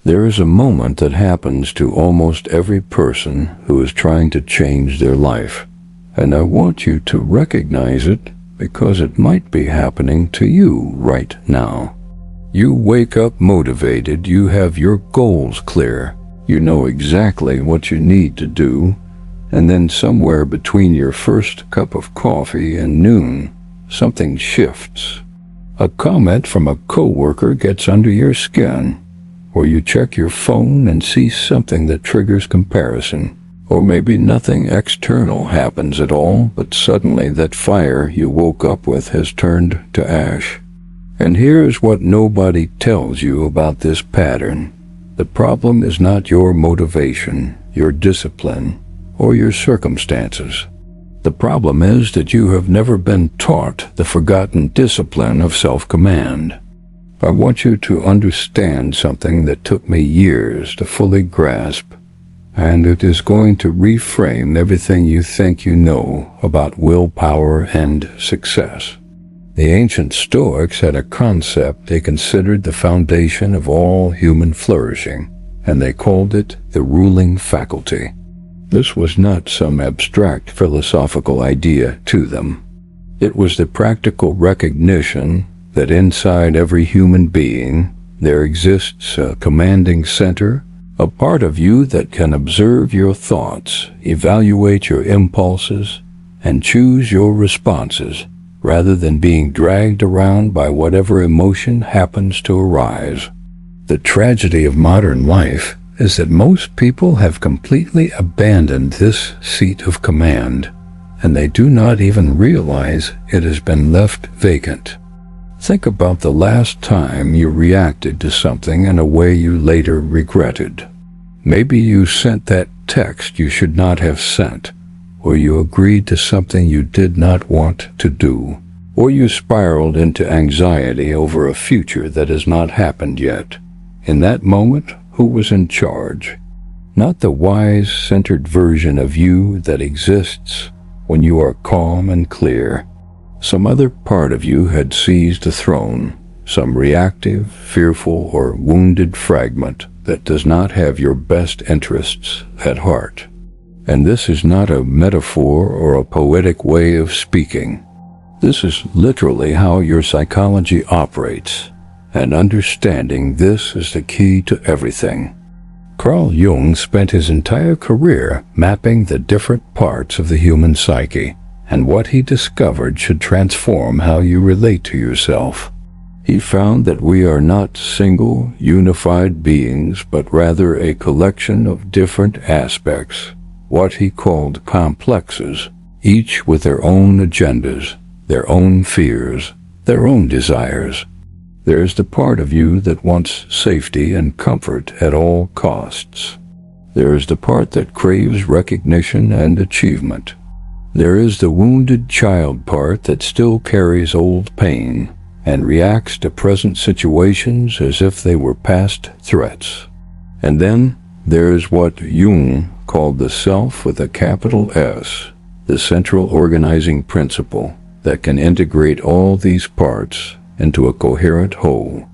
There is a moment that happens to almost every person who is trying to change their life, and I want you to recognize it because it might be happening to you right now. You wake up motivated, you have your goals clear, you know exactly what you need to do, and then somewhere between your first cup of coffee and noon, something shifts. A comment from a coworker gets under your skin, or you check your phone and see something that triggers comparison. Or maybe nothing external happens at all, but suddenly that fire you woke up with has turned to ash. And here's what nobody tells you about this pattern. The problem is not your motivation, your discipline, or your circumstances. The problem is that you have never been taught the forgotten discipline of self-command. I want you to understand something that took me years to fully grasp, and it is going to reframe everything you think you know about willpower and success. The ancient Stoics had a concept they considered the foundation of all human flourishing, and they called it the ruling faculty. This was not some abstract philosophical idea to them. It was the practical recognition that inside every human being there exists a commanding center, a part of you that can observe your thoughts, evaluate your impulses, and choose your responses, rather than being dragged around by whatever emotion happens to arise. The tragedy of modern life is that most people have completely abandoned this seat of command, and they do not even realize it has been left vacant. Think about the last time you reacted to something in a way you later regretted. Maybe you sent that text you should not have sent, or you agreed to something you did not want to do, or you spiraled into anxiety over a future that has not happened yet. In that moment, who was in charge? Not the wise, centered version of you that exists when you are calm and clear. Some other part of you had seized the throne, some reactive, fearful, or wounded fragment that does not have your best interests at heart. And this is not a metaphor or a poetic way of speaking. This is literally how your psychology operates, and understanding this is the key to everything. Carl Jung spent his entire career mapping the different parts of the human psyche, and what he discovered should transform how you relate to yourself. He found that we are not single, unified beings, but rather a collection of different aspects, what he called complexes, each with their own agendas, their own fears, their own desires. There's the part of you that wants safety and comfort at all costs. There is the part that craves recognition and achievement. There is the wounded child part that still carries old pain and reacts to present situations as if they were past threats. And then there is what Jung called the self with a capital S, the central organizing principle that can integrate all these parts into a coherent whole.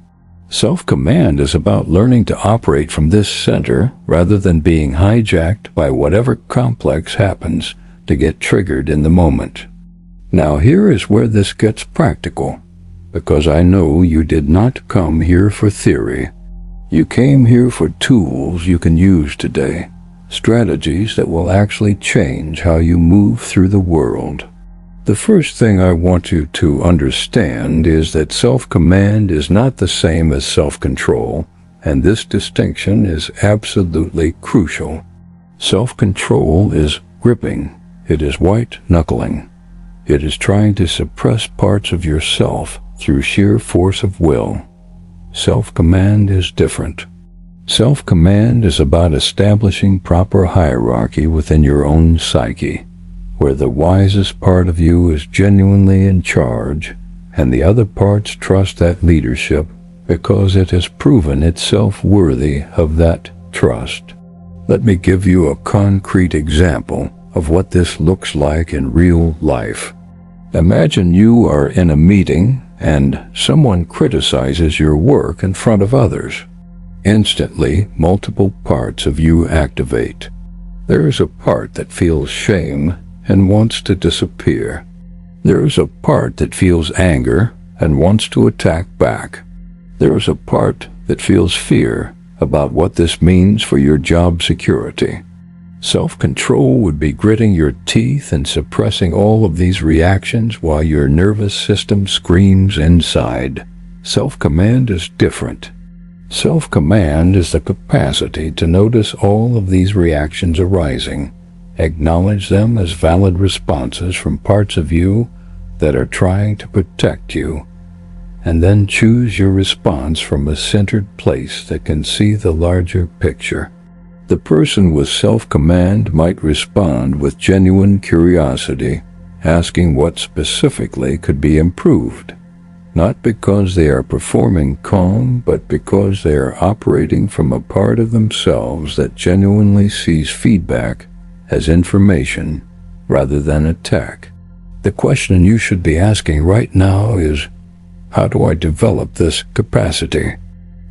Self-command is about learning to operate from this center rather than being hijacked by whatever complex happens to get triggered in the moment. Now here is where this gets practical, because I know you did not come here for theory. You came here for tools you can use today, strategies that will actually change how you move through the world. The first thing I want you to understand is that self-command is not the same as self-control, and this distinction is absolutely crucial. Self-control is gripping. It is white-knuckling. It is trying to suppress parts of yourself through sheer force of will. Self-command is different. Self-command is about establishing proper hierarchy within your own psyche, where the wisest part of you is genuinely in charge, and the other parts trust that leadership because it has proven itself worthy of that trust. Let me give you a concrete example of what this looks like in real life. Imagine you are in a meeting and someone criticizes your work in front of others. Instantly, multiple parts of you activate. There is a part that feels shame and wants to disappear. There is a part that feels anger and wants to attack back. There is a part that feels fear about what this means for your job security. Self-control would be gritting your teeth and suppressing all of these reactions while your nervous system screams inside. Self-command is different. Self-command is the capacity to notice all of these reactions arising, acknowledge them as valid responses from parts of you that are trying to protect you, and then choose your response from a centered place that can see the larger picture. The person with self-command might respond with genuine curiosity, asking what specifically could be improved, not because they are performing calm, but because they are operating from a part of themselves that genuinely sees feedback as information rather than attack. The question you should be asking right now is, how do I develop this capacity?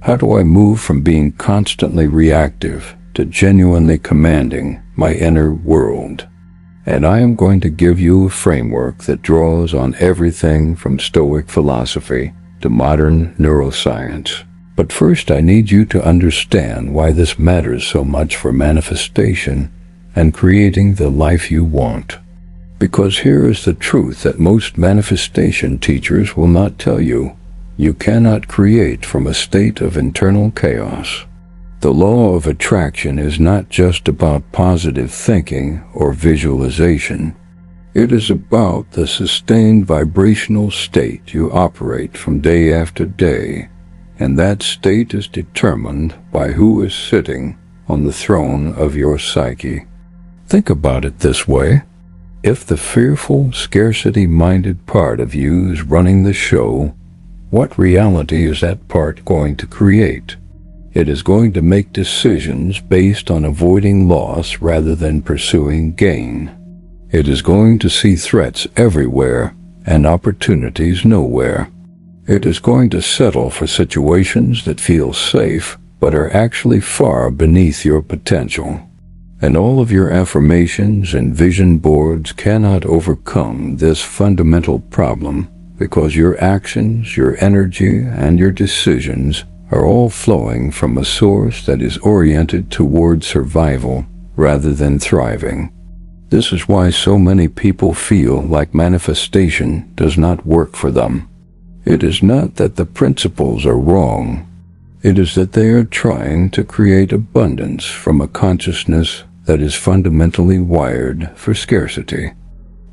How do I move from being constantly reactive to genuinely commanding my inner world? And I am going to give you a framework that draws on everything from Stoic philosophy to modern neuroscience. But first, I need you to understand why this matters so much for manifestation and creating the life you want. Because here is the truth that most manifestation teachers will not tell you. You cannot create from a state of internal chaos. The law of attraction is not just about positive thinking or visualization. It is about the sustained vibrational state you operate from day after day, and that state is determined by who is sitting on the throne of your psyche. Think about it this way. If the fearful, scarcity-minded part of you is running the show, what reality is that part going to create? It is going to make decisions based on avoiding loss rather than pursuing gain. It is going to see threats everywhere and opportunities nowhere. It is going to settle for situations that feel safe but are actually far beneath your potential. And all of your affirmations and vision boards cannot overcome this fundamental problem because your actions, your energy, and your decisions are all flowing from a source that is oriented toward survival rather than thriving. This is why so many people feel like manifestation does not work for them. It is not that the principles are wrong. It is that they are trying to create abundance from a consciousness that is fundamentally wired for scarcity.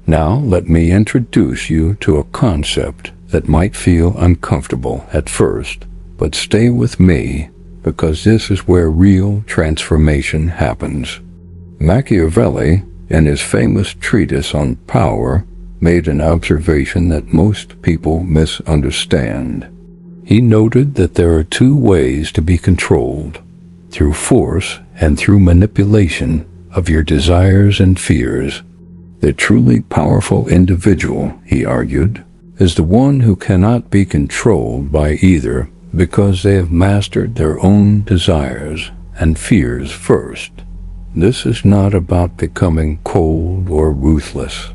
Now let me introduce you to a concept that might feel uncomfortable at first, but stay with me because this is where real transformation happens. Machiavelli, in his famous treatise on power, made an observation that most people misunderstand. He noted that there are two ways to be controlled, through force and through manipulation of your desires and fears. The truly powerful individual, he argued, is the one who cannot be controlled by either because they have mastered their own desires and fears first. This is not about becoming cold or ruthless.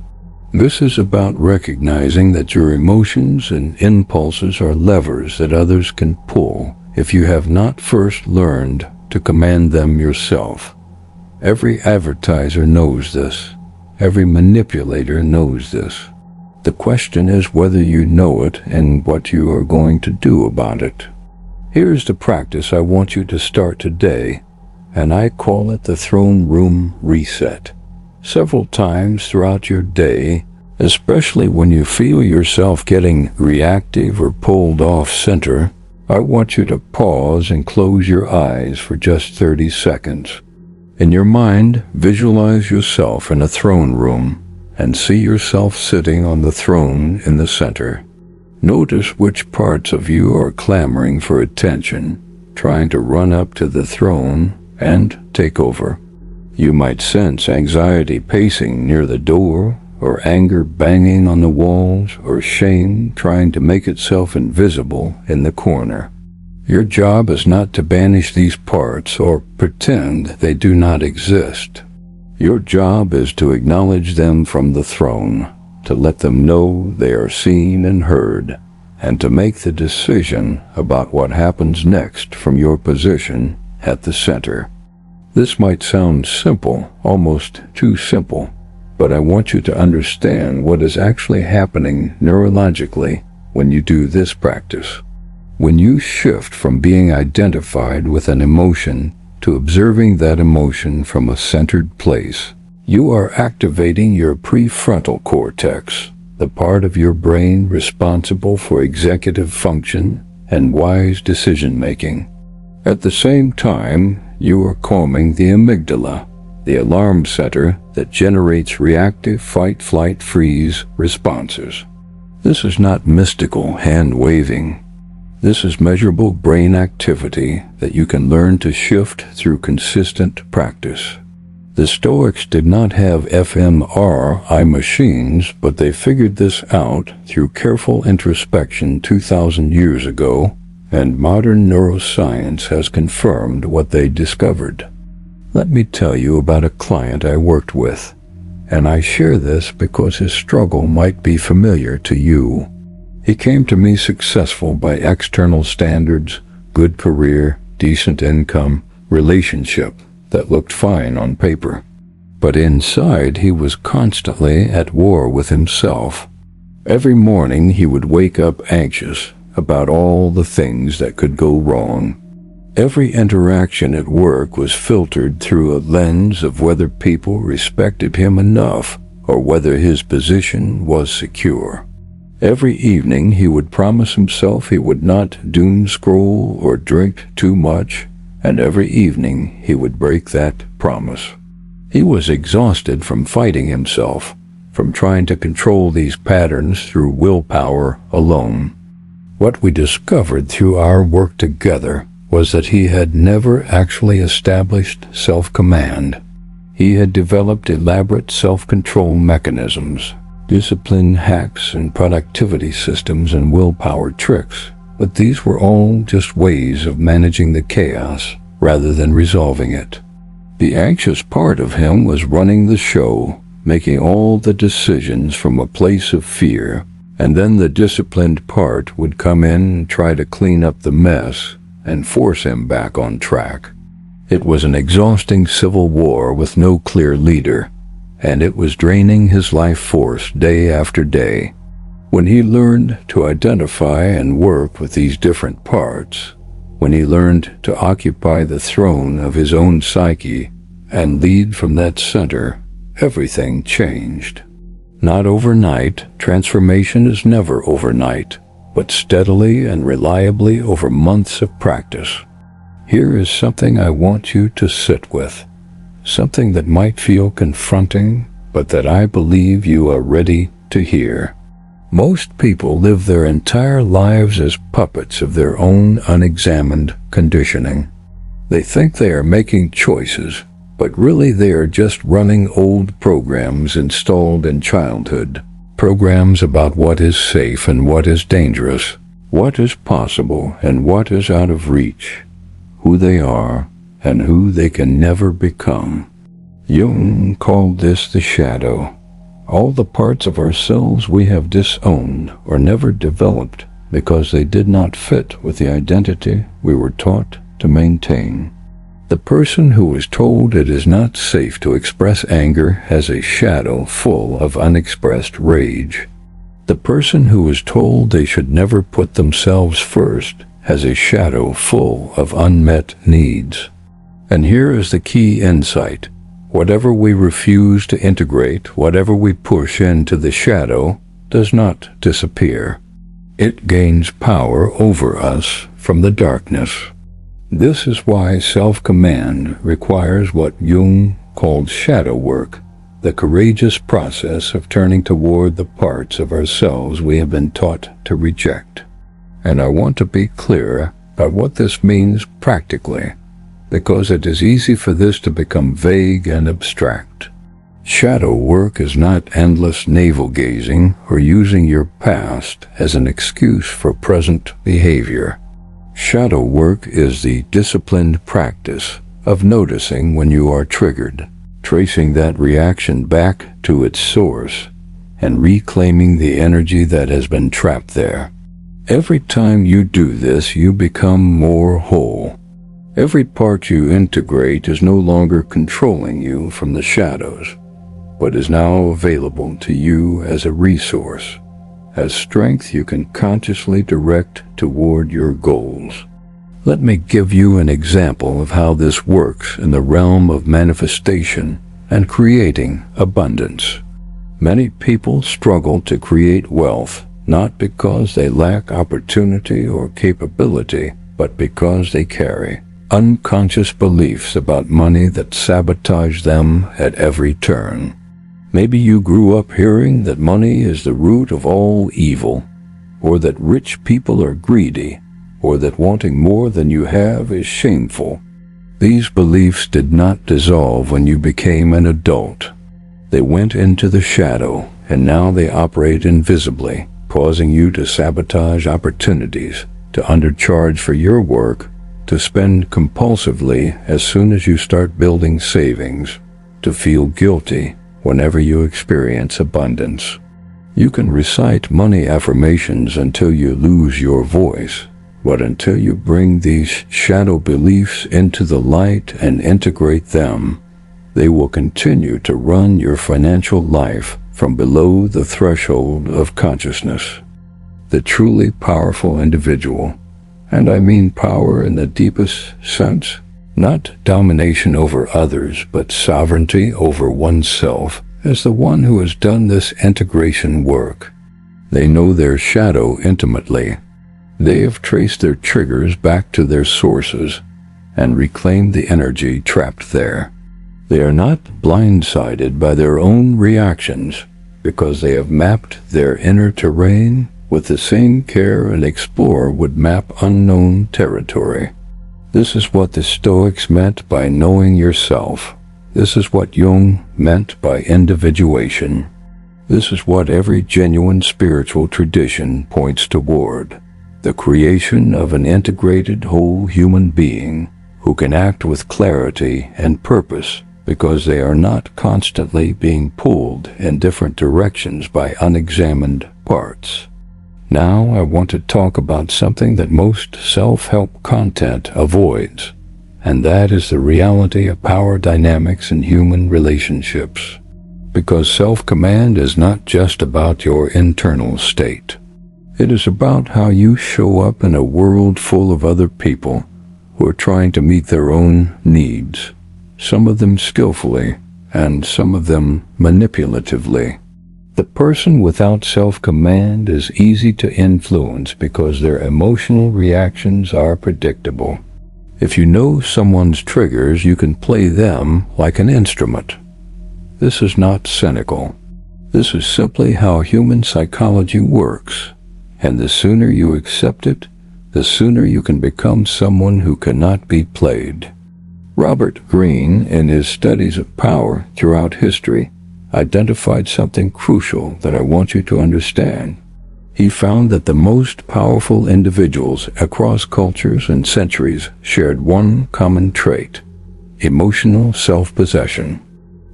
This is about recognizing that your emotions and impulses are levers that others can pull if you have not first learned to command them yourself. Every advertiser knows this. Every manipulator knows this. The question is whether you know it and what you are going to do about it. Here's the practice I want you to start today, and I call it the throne room reset. Several times throughout your day, especially when you feel yourself getting reactive or pulled off center, I want you to pause and close your eyes for just 30 seconds. In your mind, visualize yourself in a throne room and see yourself sitting on the throne in the center. Notice which parts of you are clamoring for attention, trying to run up to the throne and take over. You might sense anxiety pacing near the door, or anger banging on the walls, or shame trying to make itself invisible in the corner. Your job is not to banish these parts or pretend they do not exist. Your job is to acknowledge them from the throne, to let them know they are seen and heard, and to make the decision about what happens next from your position at the center. This might sound simple, almost too simple, but I want you to understand what is actually happening neurologically when you do this practice. When you shift from being identified with an emotion to observing that emotion from a centered place, you are activating your prefrontal cortex, the part of your brain responsible for executive function and wise decision-making. At the same time, you are calming the amygdala, the alarm center that generates reactive fight-flight-freeze responses. This is not mystical hand-waving. This is measurable brain activity that you can learn to shift through consistent practice. The Stoics did not have fMRI machines, but they figured this out through careful introspection 2,000 years ago, and modern neuroscience has confirmed what they discovered. Let me tell you about a client I worked with, and I share this because his struggle might be familiar to you. He came to me successful by external standards, good career, decent income, relationship that looked fine on paper. But inside he was constantly at war with himself. Every morning he would wake up anxious about all the things that could go wrong. Every interaction at work was filtered through a lens of whether people respected him enough or whether his position was secure. Every evening he would promise himself he would not doom scroll or drink too much, and every evening he would break that promise. He was exhausted from fighting himself, from trying to control these patterns through willpower alone. What we discovered through our work together was that he had never actually established self-command. He had developed elaborate self-control mechanisms, discipline hacks and productivity systems and willpower tricks, but these were all just ways of managing the chaos rather than resolving it. The anxious part of him was running the show, making all the decisions from a place of fear, and then the disciplined part would come in and try to clean up the mess and force him back on track. It was an exhausting civil war with no clear leader, and it was draining his life force day after day. When he learned to identify and work with these different parts, when he learned to occupy the throne of his own psyche and lead from that center, everything changed. Not overnight, transformation is never overnight, but steadily and reliably over months of practice. Here is something I want you to sit with. Something that might feel confronting, but that I believe you are ready to hear. Most people live their entire lives as puppets of their own unexamined conditioning. They think they are making choices, but really they are just running old programs installed in childhood. Programs about what is safe and what is dangerous, what is possible and what is out of reach, who they are, and who they can never become. Jung called this the shadow. All the parts of ourselves we have disowned or never developed because they did not fit with the identity we were taught to maintain. The person who is told it is not safe to express anger has a shadow full of unexpressed rage. The person who is told they should never put themselves first has a shadow full of unmet needs. And here is the key insight. Whatever we refuse to integrate, whatever we push into the shadow, does not disappear. It gains power over us from the darkness. This is why self-command requires what Jung called shadow work, the courageous process of turning toward the parts of ourselves we have been taught to reject. And I want to be clear about what this means practically, because it is easy for this to become vague and abstract. Shadow work is not endless navel-gazing or using your past as an excuse for present behavior. Shadow work is the disciplined practice of noticing when you are triggered, tracing that reaction back to its source, and reclaiming the energy that has been trapped there. Every time you do this, you become more whole. Every part you integrate is no longer controlling you from the shadows, but is now available to you as a resource, as strength you can consciously direct toward your goals. Let me give you an example of how this works in the realm of manifestation and creating abundance. Many people struggle to create wealth, not because they lack opportunity or capability, but because they carry unconscious beliefs about money that sabotage them at every turn. Maybe you grew up hearing that money is the root of all evil, or that rich people are greedy, or that wanting more than you have is shameful. These beliefs did not dissolve when you became an adult. They went into the shadow, and now they operate invisibly, causing you to sabotage opportunities, to undercharge for your work, to spend compulsively as soon as you start building savings, to feel guilty whenever you experience abundance. You can recite money affirmations until you lose your voice, but until you bring these shadow beliefs into the light and integrate them, they will continue to run your financial life from below the threshold of consciousness. The truly powerful individual, and I mean power in the deepest sense, not domination over others, but sovereignty over oneself, is the one who has done this integration work. They know their shadow intimately. They have traced their triggers back to their sources and reclaimed the energy trapped there. They are not blindsided by their own reactions because they have mapped their inner terrain with the same care an explorer would map unknown territory. This is what the Stoics meant by knowing yourself. This is what Jung meant by individuation. This is what every genuine spiritual tradition points toward: the creation of an integrated whole human being who can act with clarity and purpose because they are not constantly being pulled in different directions by unexamined parts. Now I want to talk about something that most self-help content avoids, and that is the reality of power dynamics in human relationships. Because self-command is not just about your internal state. It is about how you show up in a world full of other people who are trying to meet their own needs, some of them skillfully and some of them manipulatively. The person without self-command is easy to influence because their emotional reactions are predictable. If you know someone's triggers, you can play them like an instrument. This is not cynical. This is simply how human psychology works. And the sooner you accept it, the sooner you can become someone who cannot be played. Robert Greene, in his studies of power throughout history, identified something crucial that I want you to understand. He found that the most powerful individuals across cultures and centuries shared one common trait: emotional self-possession.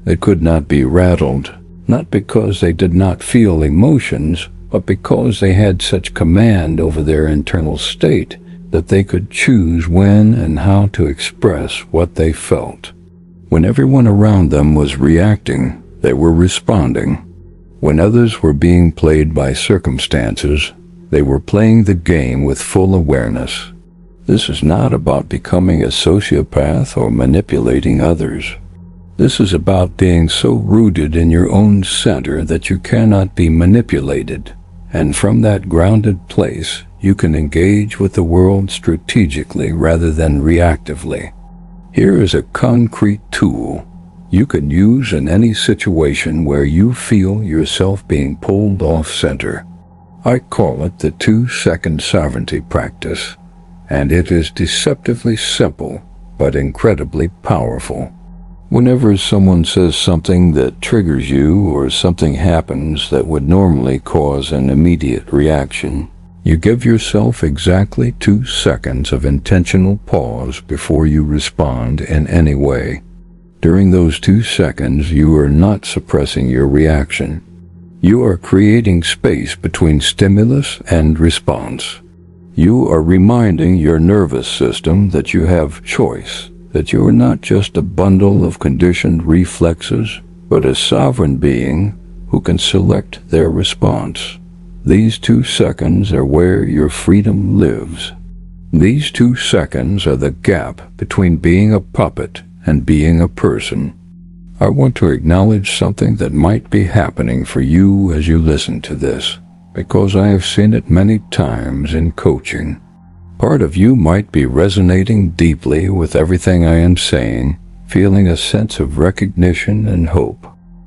They could not be rattled, not because they did not feel emotions, but because they had such command over their internal state that they could choose when and how to express what they felt. When everyone around them was reacting, they were responding. When others were being played by circumstances, they were playing the game with full awareness. This is not about becoming a sociopath or manipulating others. This is about being so rooted in your own center that you cannot be manipulated, and from that grounded place, you can engage with the world strategically rather than reactively. Here is a concrete tool you can use in any situation where you feel yourself being pulled off center. I call it the 2-second sovereignty practice, and it is deceptively simple but incredibly powerful. Whenever someone says something that triggers you or something happens that would normally cause an immediate reaction, You give yourself exactly 2 seconds of intentional pause before you respond in any way. During those 2 seconds, you are not suppressing your reaction. You are creating space between stimulus and response. You are reminding your nervous system that you have choice, that you are not just a bundle of conditioned reflexes, but a sovereign being who can select their response. These 2 seconds are where your freedom lives. These 2 seconds are the gap between being a puppet and being a person. I want to acknowledge something that might be happening for you as you listen to this, because I have seen it many times in coaching. Part of you might be resonating deeply with everything I am saying, feeling a sense of recognition and hope.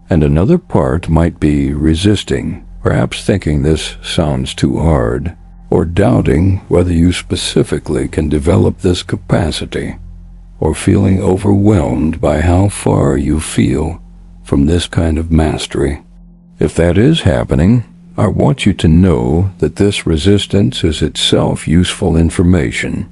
And another part might be resisting, perhaps thinking this sounds too hard, or doubting whether you specifically can develop this capacity, or feeling overwhelmed by how far you feel from this kind of mastery. If that is happening, I want you to know that this resistance is itself useful information.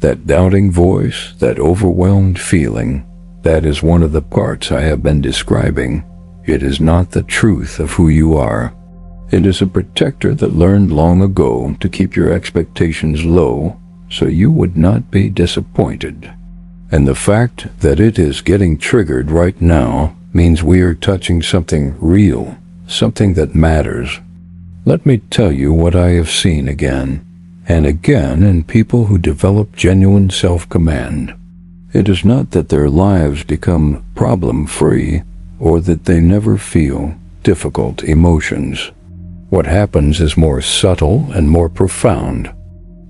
That doubting voice, that overwhelmed feeling, that is one of the parts I have been describing. It is not the truth of who you are. It is a protector that learned long ago to keep your expectations low so you would not be disappointed. And the fact that it is getting triggered right now means we are touching something real, something that matters. Let me tell you what I have seen again and again in people who develop genuine self-command. It is not that their lives become problem-free or that they never feel difficult emotions. What happens is more subtle and more profound.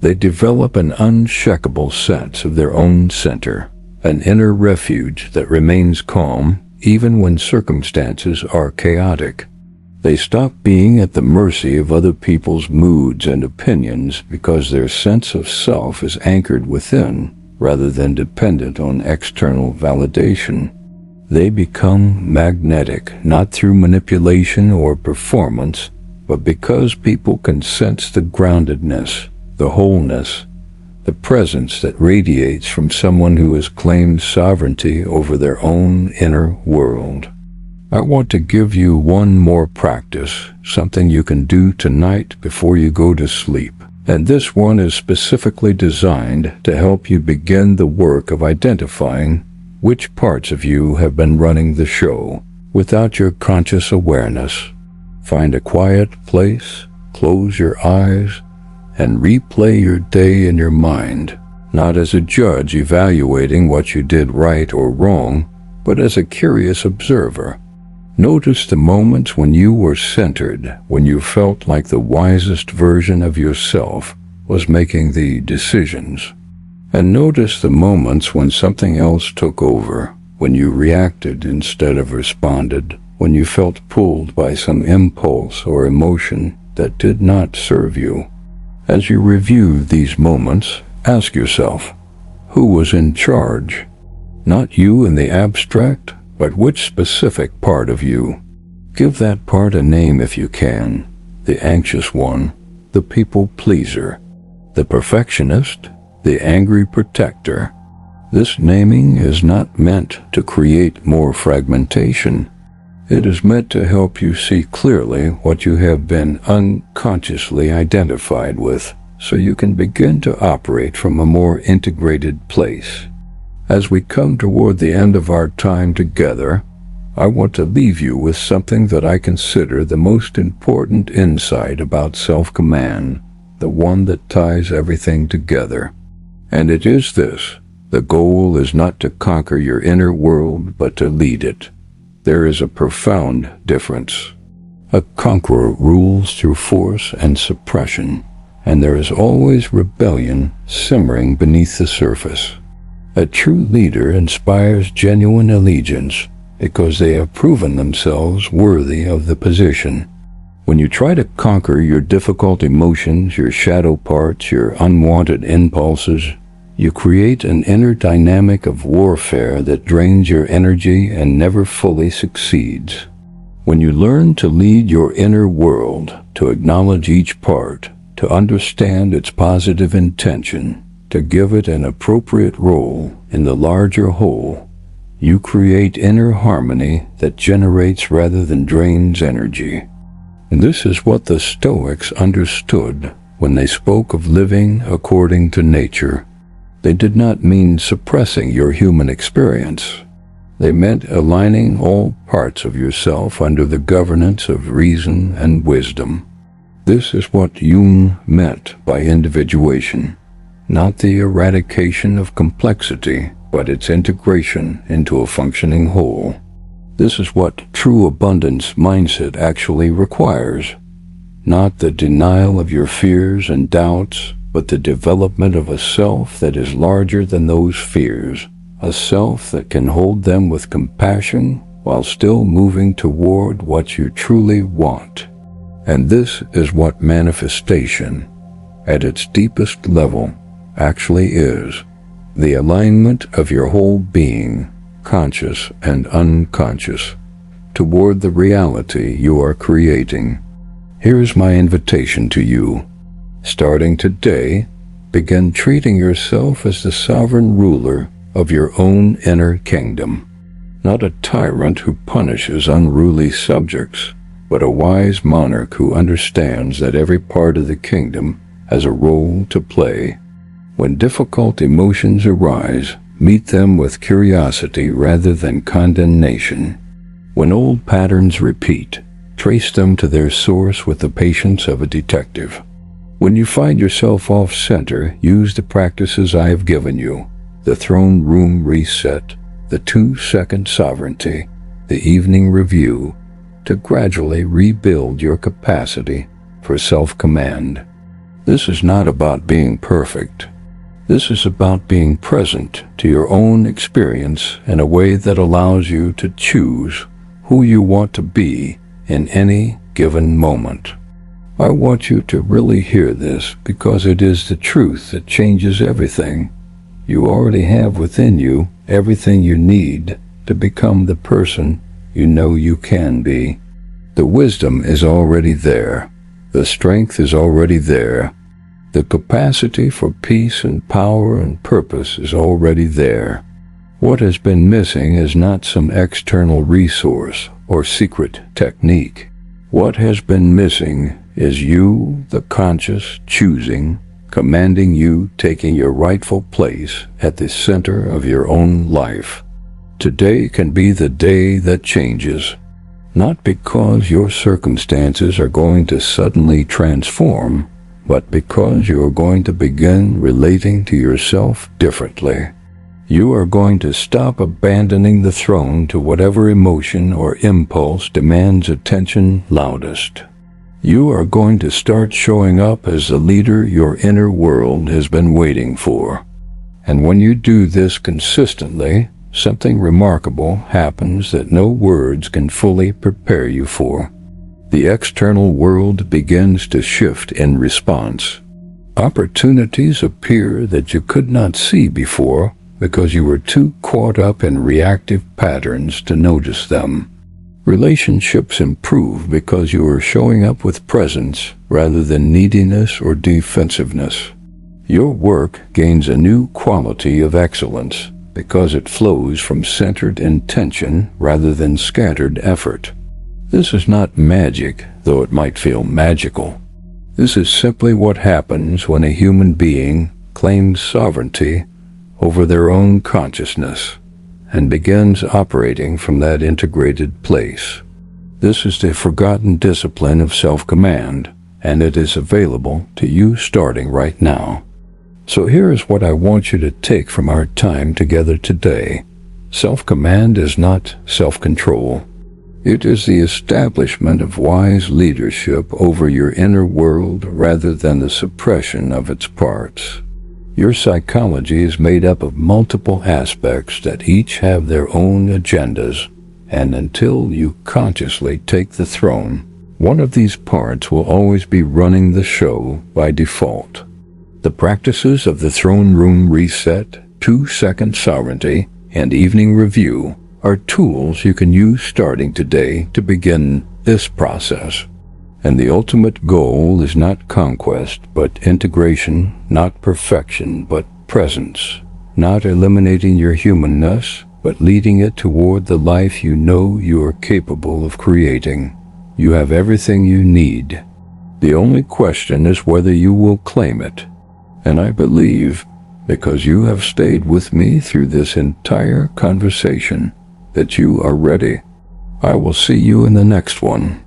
They develop an unshakable sense of their own center, an inner refuge that remains calm even when circumstances are chaotic. They stop being at the mercy of other people's moods and opinions because their sense of self is anchored within rather than dependent on external validation. They become magnetic, not through manipulation or performance, but because people can sense the groundedness, the wholeness, the presence that radiates from someone who has claimed sovereignty over their own inner world. I want to give you one more practice, something you can do tonight before you go to sleep. And this one is specifically designed to help you begin the work of identifying which parts of you have been running the show without your conscious awareness. Find a quiet place, close your eyes, and replay your day in your mind, not as a judge evaluating what you did right or wrong, but as a curious observer. Notice the moments when you were centered, when you felt like the wisest version of yourself was making the decisions. And notice the moments when something else took over, when you reacted instead of responded, when you felt pulled by some impulse or emotion that did not serve you. As you review these moments, ask yourself, who was in charge? Not you in the abstract, but which specific part of you? Give that part a name if you can. The anxious one, the people pleaser, the perfectionist, the angry protector. This naming is not meant to create more fragmentation. It is meant to help you see clearly what you have been unconsciously identified with, so you can begin to operate from a more integrated place. As we come toward the end of our time together, I want to leave you with something that I consider the most important insight about self-command, the one that ties everything together. And it is this: the goal is not to conquer your inner world, but to lead it. There is a profound difference. A conqueror rules through force and suppression, and there is always rebellion simmering beneath the surface. A true leader inspires genuine allegiance because they have proven themselves worthy of the position. When you try to conquer your difficult emotions, your shadow parts, your unwanted impulses, you create an inner dynamic of warfare that drains your energy and never fully succeeds. When you learn to lead your inner world, to acknowledge each part, to understand its positive intention, to give it an appropriate role in the larger whole, you create inner harmony that generates rather than drains energy. And this is what the Stoics understood when they spoke of living according to nature. They did not mean suppressing your human experience. They meant aligning all parts of yourself under the governance of reason and wisdom. This is what Jung meant by individuation, not the eradication of complexity, but its integration into a functioning whole. This is what true abundance mindset actually requires, not the denial of your fears and doubts, but the development of a self that is larger than those fears, a self that can hold them with compassion while still moving toward what you truly want. And this is what manifestation, at its deepest level, actually is: the alignment of your whole being, conscious and unconscious, toward the reality you are creating. Here's my invitation to you. Starting today, begin treating yourself as the sovereign ruler of your own inner kingdom, not a tyrant who punishes unruly subjects, but a wise monarch who understands that every part of the kingdom has a role to play. When difficult emotions arise, meet them with curiosity rather than condemnation. When old patterns repeat, trace them to their source with the patience of a detective. When you find yourself off-center, use the practices I have given you: the throne room reset, the 2-second sovereignty, the evening review, to gradually rebuild your capacity for self-command. This is not about being perfect. This is about being present to your own experience in a way that allows you to choose who you want to be in any given moment. I want you to really hear this because it is the truth that changes everything. You already have within you everything you need to become the person you know you can be. The wisdom is already there. The strength is already there. The capacity for peace and power and purpose is already there. What has been missing is not some external resource or secret technique. What has been missing is you, the conscious, choosing, commanding you, taking your rightful place at the center of your own life. Today can be the day that changes, not because your circumstances are going to suddenly transform, but because you are going to begin relating to yourself differently. You are going to stop abandoning the throne to whatever emotion or impulse demands attention loudest. You are going to start showing up as the leader your inner world has been waiting for. And when you do this consistently, something remarkable happens that no words can fully prepare you for. The external world begins to shift in response. Opportunities appear that you could not see before because you were too caught up in reactive patterns to notice them. Relationships improve because you are showing up with presence rather than neediness or defensiveness. Your work gains a new quality of excellence because it flows from centered intention rather than scattered effort. This is not magic, though it might feel magical. This is simply what happens when a human being claims sovereignty over their own consciousness and begins operating from that integrated place. This is the forgotten discipline of self-command, and it is available to you starting right now. So here is what I want you to take from our time together today. Self-command is not self-control. It is the establishment of wise leadership over your inner world rather than the suppression of its parts. Your psychology is made up of multiple aspects that each have their own agendas, and until you consciously take the throne, one of these parts will always be running the show by default. The practices of the throne room reset, 2-second sovereignty, and evening review are tools you can use starting today to begin this process. And the ultimate goal is not conquest, but integration, not perfection, but presence. Not eliminating your humanness, but leading it toward the life you know you are capable of creating. You have everything you need. The only question is whether you will claim it. And I believe, because you have stayed with me through this entire conversation, that you are ready. I will see you in the next one.